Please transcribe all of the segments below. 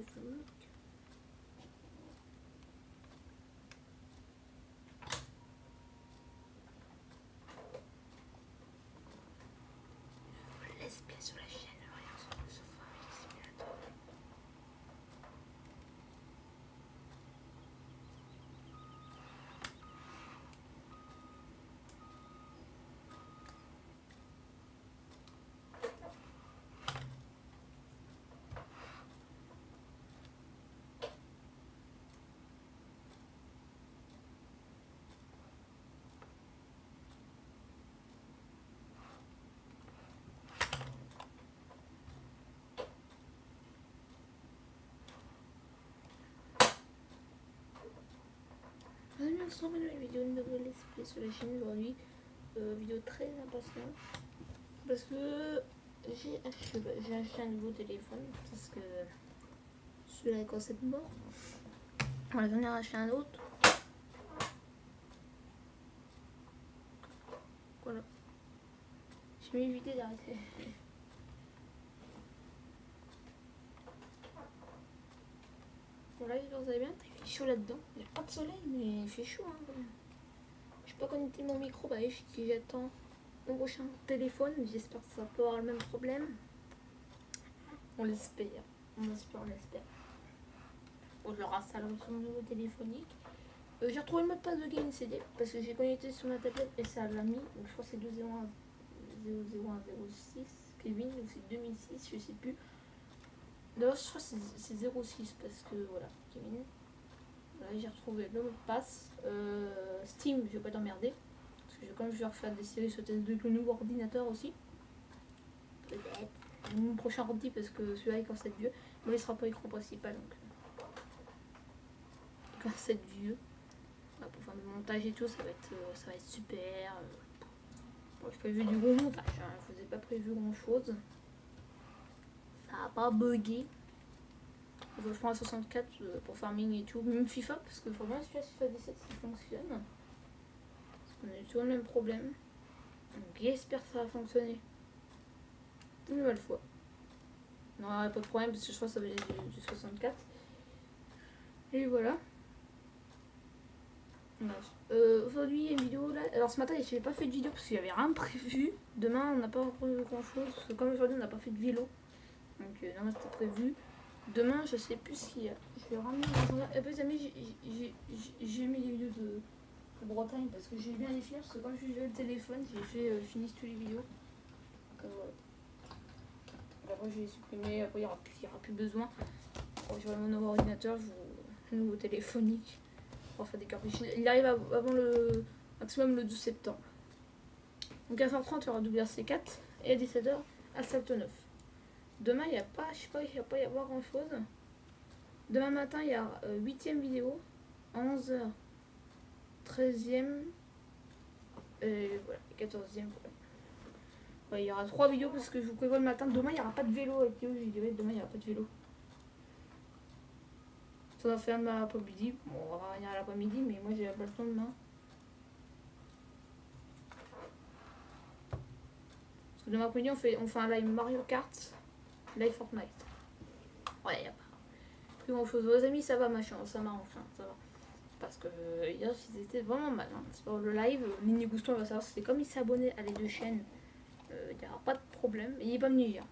vlog. Let's play sur la chaîne, regarde sur le sofa avec les simulateurs. Bienvenue dans une nouvelle vidéo, une nouvelle let's play sur la chaîne aujourd'hui. Vidéo très impatiente parce que j'ai acheté un nouveau téléphone parce que celui-là est concept mort. Voilà, j'en ai racheté un autre. Voilà. Je vais éviter d'arrêter. Voilà, j'espère que vous allez bien. Il fait chaud là-dedans. Il n'y a pas de soleil, mais il fait chaud. Hein. Je peux pas connecter mon micro. Bah, j'attends mon prochain téléphone. J'espère que ça va pas avoir le même problème. On l'espère. On espère. Bon, je le installe sur mon nouveau téléphonique. J'ai retrouvé le mot de passe de Game CD parce que j'ai connecté sur ma tablette et ça l'a mis. Donc je crois que c'est 20106 Kevin ou c'est 2006, je sais plus. D'ailleurs, je crois que c'est 06 parce que voilà, Kevin. Voilà, j'ai retrouvé le mot de passe. Steam, je vais pas t'emmerder. Parce que comme je vais refaire des séries sur TS2 avec le nouveau ordinateur aussi. Peut-être. Mon prochain ordi parce que celui-là il commence à être vieux. Mais il sera pas écran principal donc. Il commence à être vieux. Voilà, pour faire le montage et tout, ça va être super. Bon, j'ai prévu du gros montage. Hein. Je vous ai pas prévu grand chose. Ça a pas bugué. Je prends un 64 pour farming et tout, même FIFA, parce que vraiment celui-là FIFA 17 ça fonctionne. On a toujours le même problème. Donc j'espère que ça va fonctionner une nouvelle fois. Non, il n'y a pas de problème parce que je crois que ça va être du 64. Et voilà. Aujourd'hui il y a une vidéo là. Alors ce matin je n'ai pas fait de vidéo parce qu'il n'y avait rien de prévu. Demain on n'a pas prévu grand chose. Parce que comme aujourd'hui on n'a pas fait de vélo. Donc non c'était prévu. Demain, je sais plus ce qu'il y a. Je vais ramener mon journal. Les amis, j'ai mis les vidéos de Bretagne parce que j'ai bien les films. Parce que quand j'ai eu le téléphone, j'ai fait fini toutes les vidéos. Voilà. Après, j'ai supprimé. Après, il n'y aura plus besoin. Quand j'aurai mon nouveau ordinateur, mon nouveau téléphonique. Pour faire des cartouches. Il arrive avant le maximum le 12 septembre. Donc à 15h30, il y aura WRC4 et à 17h, Assault 9. Demain, il n'y a pas, je sais pas, il va pas y avoir grand chose. Demain matin, il y a 8ème vidéo, 11h, 13ème, et voilà, 14ème. Ouais, il y aura 3 vidéos parce que je vous prévois le matin. Demain, il n'y aura pas de vélo avec Théo. J'ai dit, ouais, demain, il n'y aura pas de vélo. Ça va faire l'après-midi. Bon, on va revenir à l'après-midi, mais moi, j'ai la place demain. Parce que demain après-midi, on fait un live Mario Kart, live Fortnite. Ouais, il n'y a pas plus grand chose. Vos amis, ça va, machin, ça m'arrange, hein, ça va. Parce que hier, c'était vraiment mal. Hein. Sur le live, Mini Gouston va savoir, c'est comme il s'est abonné à les deux chaînes, il n'y aura pas de problème. Et il n'est pas venu hier.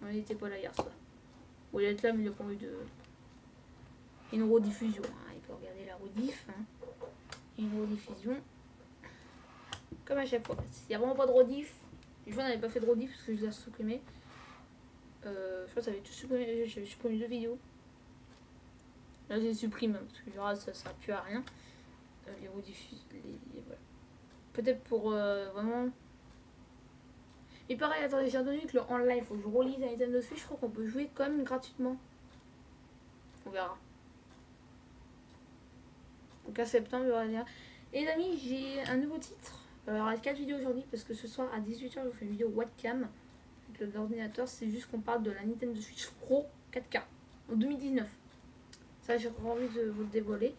On n'était pas là hier soir. Bon, il va être là, mais il n'a pas eu de. Une rediffusion. Hein. Il peut regarder la rediff. Hein. Une rediffusion. Comme à chaque fois. S'il n'y a vraiment pas de rediff, je n'avais pas fait de rediff parce que je l'ai supprimé. Je crois que ça avait tout supprimé. J'avais supprimé 2 vidéos. Là, je les supprime parce que genre, ça ne sert plus à rien. Les rediffusions. Voilà. Peut-être pour vraiment. Et pareil, attendez, j'ai entendu que le en live, faut que je relise la Nintendo Switch. Je crois qu'on peut jouer quand même gratuitement. On verra. Donc à septembre, il y aura bien. Et les amis, j'ai un nouveau titre. Il y aura 4 vidéos aujourd'hui parce que ce soir à 18h, je vous fais une vidéo webcam avec l'ordinateur. C'est juste qu'on parle de la Nintendo Switch Pro 4K en 2019. Ça, j'ai envie de vous le dévoiler.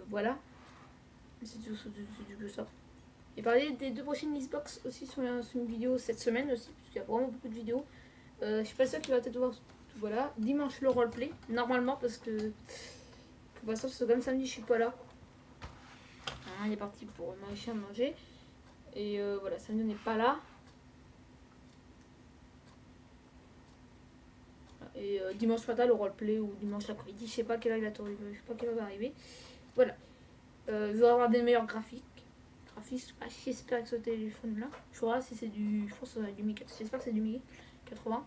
Voilà. C'est du que ça. Et parler des 2 prochaines Xbox aussi sur une vidéo cette semaine aussi, parce qu'il y a vraiment beaucoup de vidéos. Je suis pas sûre qu'il va peut-être voir voilà, dimanche le roleplay, normalement, parce que pour l'instant, c'est comme samedi, je suis pas là. Hein, il est parti pour mon chien manger. Et voilà, samedi, on n'est pas là. Et dimanche matin, le roleplay, ou dimanche après-midi, je sais pas quelle heure il va arriver. Voilà. Je vais avoir des meilleurs graphiques. J'espère que ce téléphone là. Je vois si c'est du. Je pense que c'est du Mi 4. J'espère que c'est du Mi 80.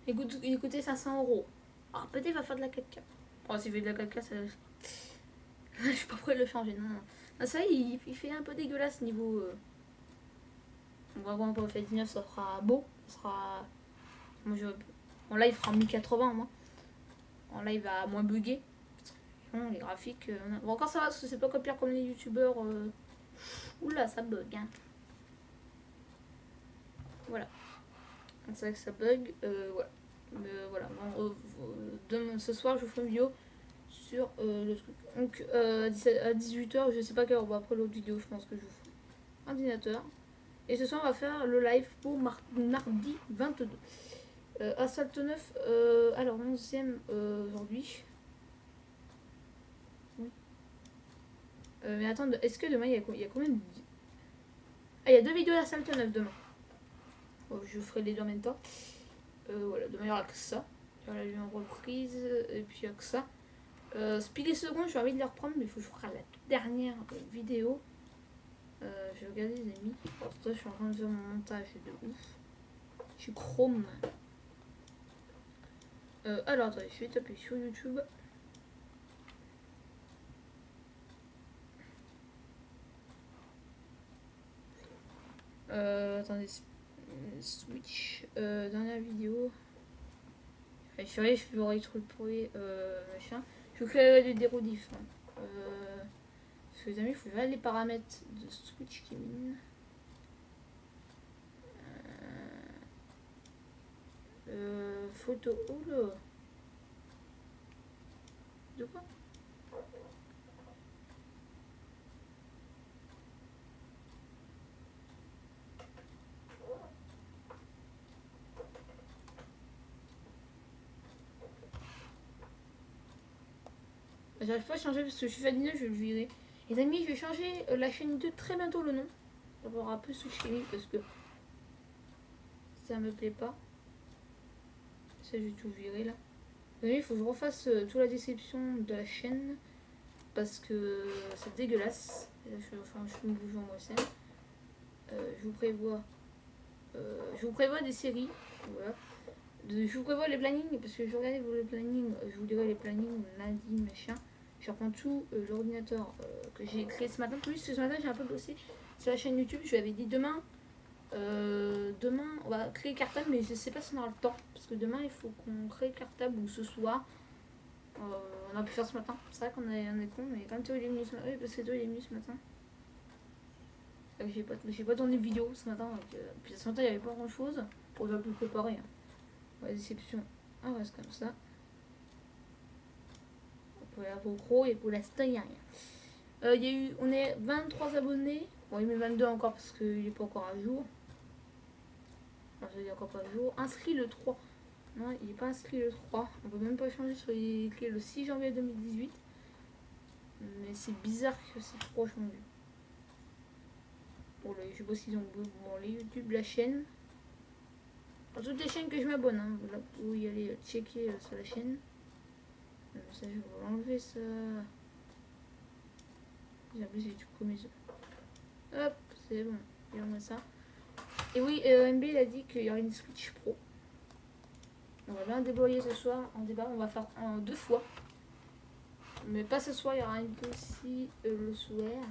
Il coûtait 500 €. Alors peut-être il va faire de la 4K. Oh, s'il fait de la 4K, ça. Je suis pas prêt de le changer. Non, non. Non, ça, il fait un peu dégueulasse niveau. On va voir pour le fait 19, ça sera beau. Ça sera. Moi, en live, il fera en 1080, moi. En live, va moins bugger. Les graphiques. Bon, encore ça va, parce que c'est pas pire comme les youtubeurs. Oula, ça bug. Hein. Voilà. C'est vrai que ça bug. Voilà. Voilà. Bon, demain, ce soir, je vous ferai une vidéo sur le truc. Donc, à 18h, je sais pas quelle heure. Après l'autre vidéo, je pense que je vous ferai un ordinateur. Et ce soir, on va faire le live pour mardi 22. Assault 9, alors 11ème aujourd'hui. Oui. Mais attends, est-ce que demain il y a combien de... Ah, il y a 2 vidéos d'Assault 9 demain. Oh, je ferai les deux en même temps. Voilà, demain il y aura que ça. Il y aura une reprise, et puis il y a que ça. Speed et Second, j'ai envie de les reprendre, mais il faut que je ferai la toute dernière vidéo. Je vais regarder les amis. Alors, toi, je suis en train de faire mon montage de ouf. Je suis chrome. Alors, attendez, je vais taper sur YouTube. Attendez, Switch, dernière vidéo. Je suis allée, je peux voir les trucs pour les machin. Je vous fais des rediff. Hein. Parce que les amis, il faut voir les paramètres de Switch qui mine. Photo. Oh là. De quoi? J'arrive pas à changer parce que je suis fatiguée, je vais le virer. Les amis, je vais changer la chaîne YouTube très bientôt le nom. Ça va un peu Switch parce que ça me plaît pas. Ça, je vais tout virer là. Les amis, il faut que je refasse toute la description de la chaîne parce que c'est dégueulasse. Et là, je me bouge en moi aussi. Je vous prévois des séries. Voilà. Je vous prévois les plannings parce que je regardais les plannings. Je vous dirai les plannings lundi, machin. Je reprends tout l'ordinateur que j'ai créé ce matin. Plus ce matin, j'ai un peu bossé sur la chaîne YouTube. Je lui avais dit demain, on va créer cartable, mais je sais pas si on aura le temps parce que demain il faut qu'on crée cartable ou ce soir. On a pu faire ce matin. C'est vrai qu'on est con, mais quand Théo il est venu ce matin, oui, parce que Théo il est venu ce matin. J'ai pas tourné de vidéo ce matin. Puis ce matin il n'y avait pas grand chose pour tout préparer. Hein. Ouais, déception. Ah ouais, c'est comme ça. Pour la GoPro et pour l'instant il n'y a rien. On est 23 abonnés. Bon, il met 22 encore parce qu'il n'est pas encore à jour. Enfin, il est encore pas à jour. Inscrit le 3. Non, il n'est pas inscrit le 3. On peut même pas changer sur les écrit le 6 janvier 2018. Mais c'est bizarre que c'est trop changé. Bon, je sais pas s'ils ont bon, les YouTube, la chaîne. Alors, toutes les chaînes que je m'abonne, hein, là, vous y allez checker sur la chaîne. Ça, je vais enlever ça. J'ai appelé tout comme ça. Hop, c'est bon. Et on met ça. Et oui, MB il a dit qu'il y aurait une Switch Pro. On va bien déployer ce soir en débat. On va faire en 2 fois. Mais pas ce soir, il y aura une aussi le soir.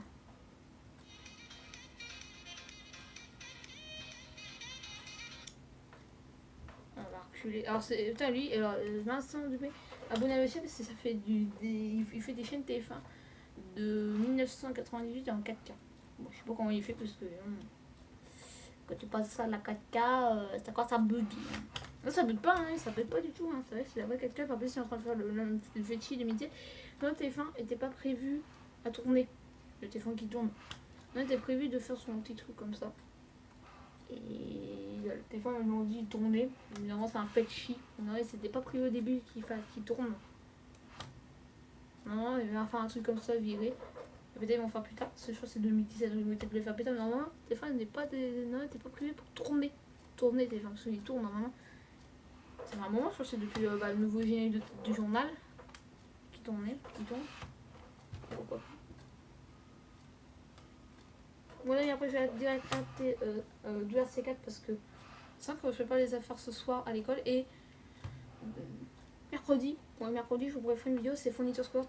On va reculer. Alors, c'est. Putain, lui, alors, Vincent Dupé, abonné à la chaîne parce que ça fait il fait des chaînes TF1 de 1998 en 4K. Bon, je sais pas comment il fait parce que. Quand tu passes ça à la 4K, c'est quoi ça bug. Non, ça bug pas, hein, ça bug pas du tout. Hein. C'est vrai, c'est la vraie 4K. En plus, c'est en train de faire le fétiche de métier. Le TF1 était pas prévu à tourner. Le téléphone qui tourne. On était prévu de faire son petit truc comme ça. Et le téléphone, ils m'ont dit tourner. Évidemment, c'est un fetchy. Non, c'était pas prévu au début qu'il tourne. Non, il va faire un truc comme ça, viré. Et peut-être ils vont faire plus tard. Parce que je crois que c'est 2017, donc ils vont peut-être le faire plus tard. Mais normalement, le téléphone n'était pas prévu pour tourner. Tourner le téléphone, parce qu'il tourne normalement. Ça fait un moment, je crois que c'est depuis le nouveau générique du journal qui tournait, qui tourne. Pourquoi pas. Voilà, et après je vais direct du RC4 parce que c'est vrai que je fais pas les affaires ce soir à l'école. Et mercredi, je vous pourrais faire une vidéo, c'est fourniture scolaire,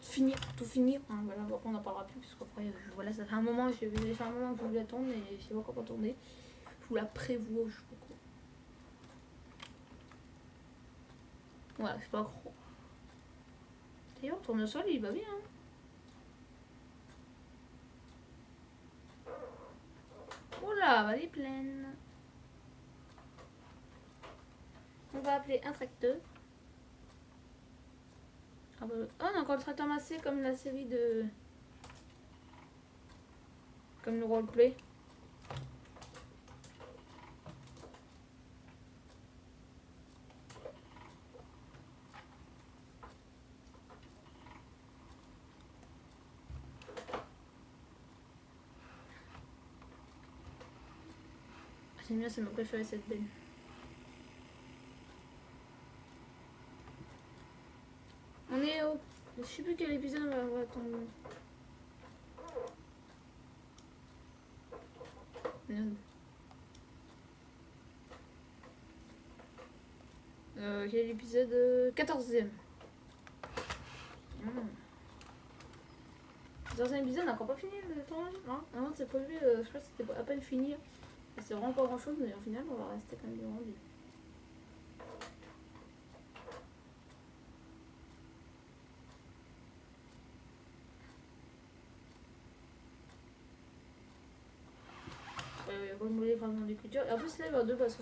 tout finir. Hein, voilà, après on n'en parlera plus parce qu'après, voilà, ça fait un moment, j'ai fait un moment que je voulais attendre et je sais pas encore tourner. Je vous la prévois, je sais pas quoi. Voilà, c'est pas gros. D'ailleurs, le tournesol, il va bien. Hein. Oula, elle est pleine. On va appeler un tracteur. Ah bah, oh, on a encore le tracteur massé comme la série de... Comme le roleplay. J'aime bien, c'est ma préférée cette benne. On est au... Je sais plus quel épisode on va attendre. Quel épisode 14e. 14e épisode, on n'a encore pas fini le tournage. Non, c'est prévu, je crois que c'était à peine fini. C'est vraiment pas grand chose, mais au final, on va rester quand même rendu. Renouveler vraiment l'écriture. Et en plus, là, il va y avoir deux passes.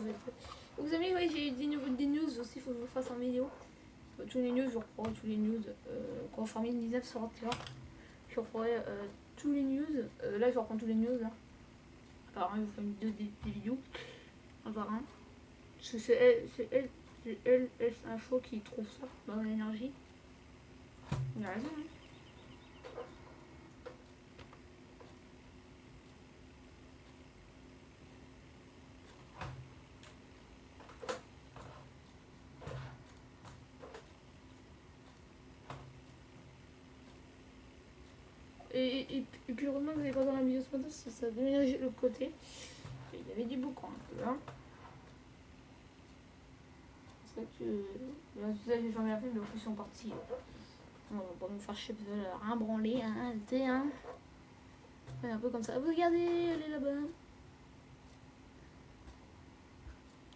Vous savez, ouais, j'ai eu des news aussi, il faut que je vous fasse en vidéo. Tous les news, je reprends tous les news. Quand Farming 19 sortira, je reprendrai tous les news. Là, je reprends tous les news. Là. Apparemment, je vous fais une vidéo des vidéos. Apparemment. C'est LS Info qui trouve ça dans l'énergie. Il a raison, hein. Et puis le que vous avez pas dans la vidéo ce matin, c'est ça déménager de l'autre côté. Il y avait du boucan un peu là. C'est vrai que là, j'ai jamais appelé, mais ils sont partis. On va pas me faire chier, rien branler, hein, t'es hein. Ouais, un peu comme ça. Vous regardez, elle est là-bas.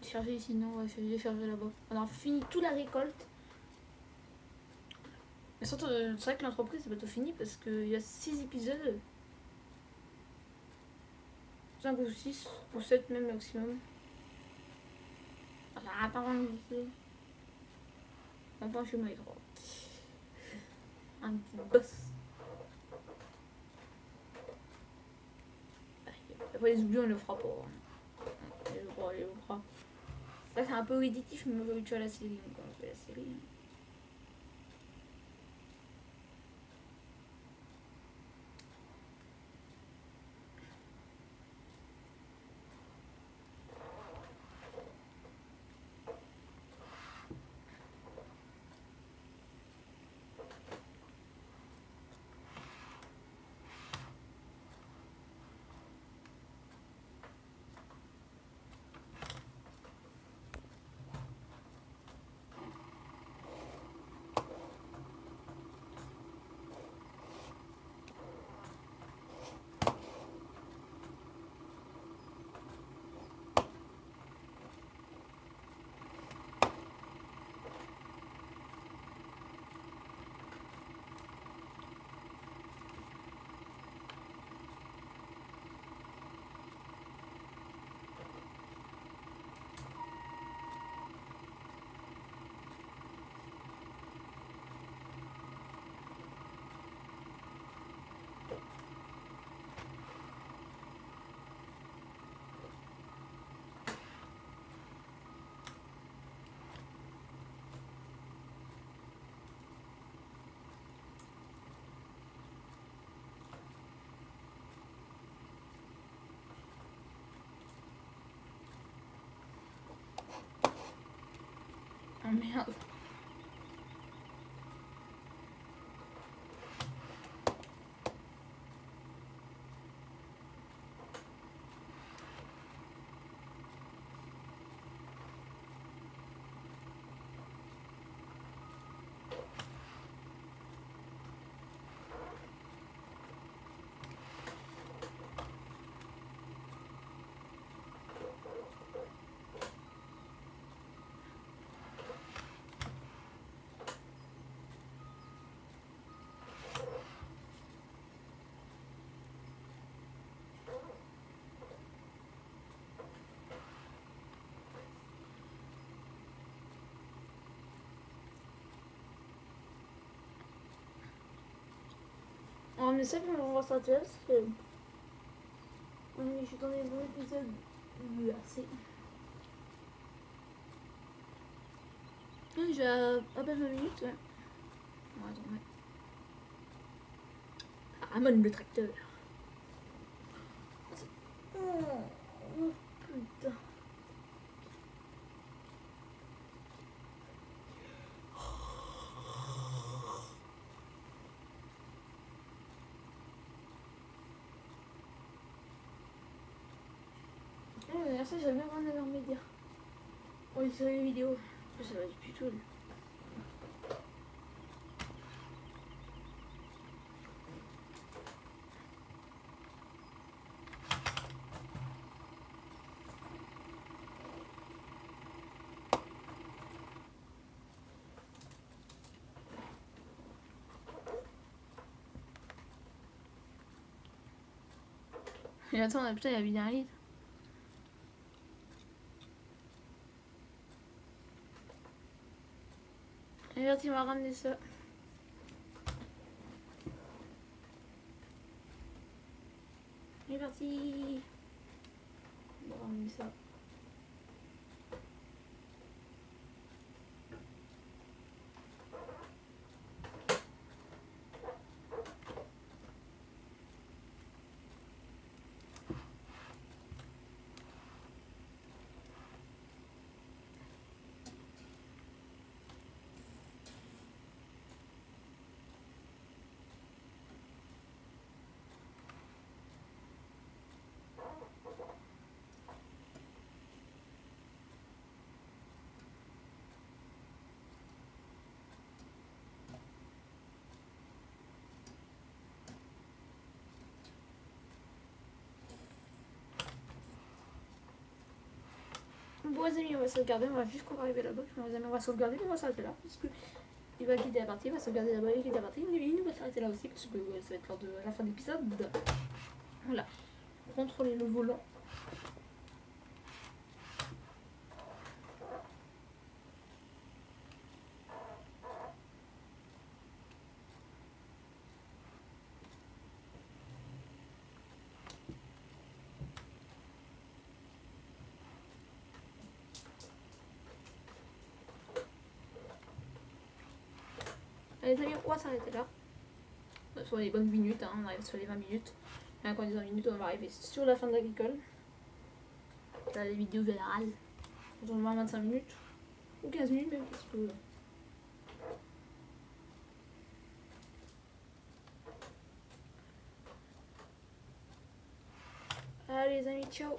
Charger ici, non, on va charger là-bas. On a fini toute la récolte. Mais surtout, c'est vrai que l'entreprise c'est bientôt fini parce qu'il y a 6 épisodes. 5 ou 6 ou 7 même maximum. Attends, on chez moi les trois. Un petit boss. Après les oublis on le fera pas. On le fera. Là c'est un peu répétitif mais moi j'ai habitué à la série. Donc on fait la série. Oh merde. On essaie de voir ça test. Je suis dans les bons épisodes. Assez. J'ai à peine 20 minutes. Ouais. Bon, attends, ouais. Ramène le tracteur. Oh putain. Ça, j'aime bien voir leurs médias. On est sur les vidéos. Ça va du tout. Et attends, putain, il y a bien un litre. Et là, tu m'as ramené ça. C'est parti. On va ramener ça. Bon les amis, on va sauvegarder, on va jusqu'au arriver là-bas. Bon les amis, on va sauvegarder, mais on va s'arrêter là. Parce que il va quitter la partie, il va sauvegarder là-bas, il quitte la partie. Il va s'arrêter là aussi, parce que ça va être lors de la fin de l'épisode. Voilà. Contrôler le volant. Allez les amis, on va s'arrêter là. Sur les bonnes minutes, hein, on arrive sur les 20 minutes. Et quand on dit 20 minutes, on va arriver sur la fin de l'agricole. Là, les vidéos générales. On va 25 minutes. Ou 15 minutes même, parce que... Allez les amis, ciao.